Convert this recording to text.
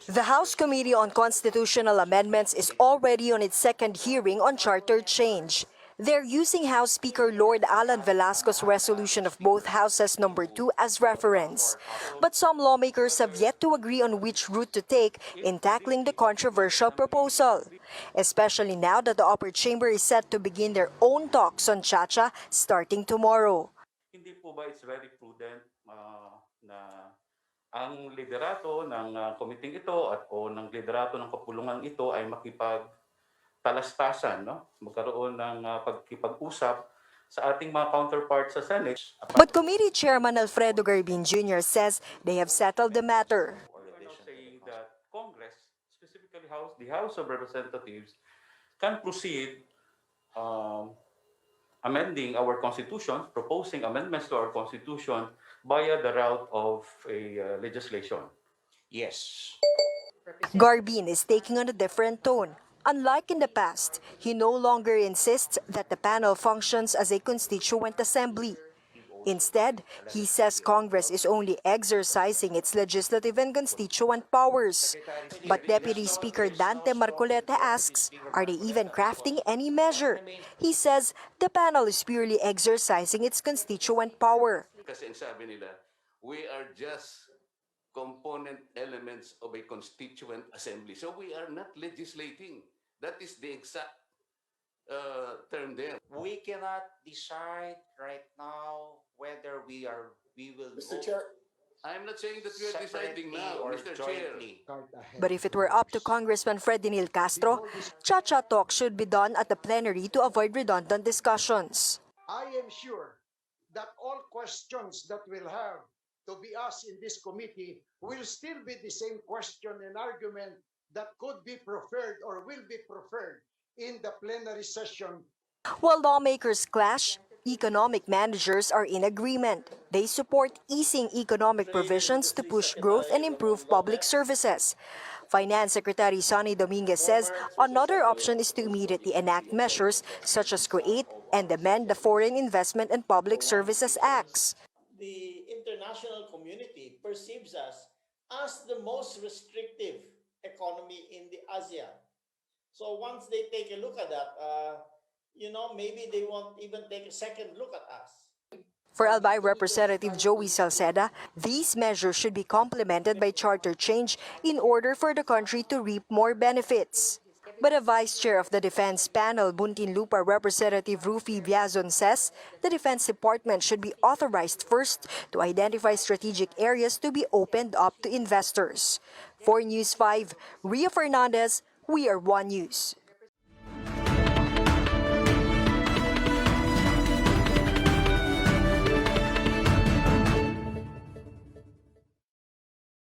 The House Committee on Constitutional Amendments is already on its second hearing on charter change. They're using House Speaker Lord Alan Velasco's resolution of both Houses number 2 as reference. But some lawmakers have yet to agree on which route to take in tackling the controversial proposal, especially now that the upper chamber is set to begin their own talks on Chacha starting tomorrow. Hindi po ba it's very prudent na ang liderato ng komiting ito o ng liderato ng kapulungan ito ay makipagtalastasan, no? Magkaroon ng pagkipag-usap sa ating mga counterparts sa Senate. But Committee Chairman Alfredo Garbin Jr. says they have settled the matter. Saying that Congress, specifically the House of Representatives, can proceed amending our Constitution, proposing amendments to our Constitution via the route of a legislation. Yes. Garbin is taking on a different tone. Unlike in the past, he no longer insists that the panel functions as a constituent assembly. Instead, he says Congress is only exercising its legislative and constituent powers. But Deputy Speaker Dante Marcoleta asks, are they even crafting any measure? He says the panel is purely exercising its constituent power. Kasi sabi nila, we are just component elements of a constituent assembly. So we are not legislating. That is the exact term there. We cannot decide right now whether we will Mr. go Chair, I'm not saying that we are deciding separately now, or Mr. Chair. jointly. But if it were up to Congressman Freddy Neil Castro, Chacha talk should be done at the plenary to avoid redundant discussions. I am sure that all questions that we'll have to be asked in this committee will still be the same question and argument that could be preferred or will be preferred in the plenary session. While lawmakers clash, economic managers are in agreement. They support easing economic provisions to push growth and improve public services. Finance Secretary Sonny Dominguez says another option is to immediately enact measures such as create and amend the Foreign Investment and Public Services Acts. The international community perceives us as the most restrictive economy in the ASEAN. So once they take a look at that, maybe they won't even take a second look at us. For Albay Representative Joey Salceda, these measures should be complemented by charter change in order for the country to reap more benefits. But a vice chair of the defense panel, Muntinlupa Representative Rufy Biazon, says the Defense Department should be authorized first to identify strategic areas to be opened up to investors. For News 5, Ria Fernandez, We Are One News.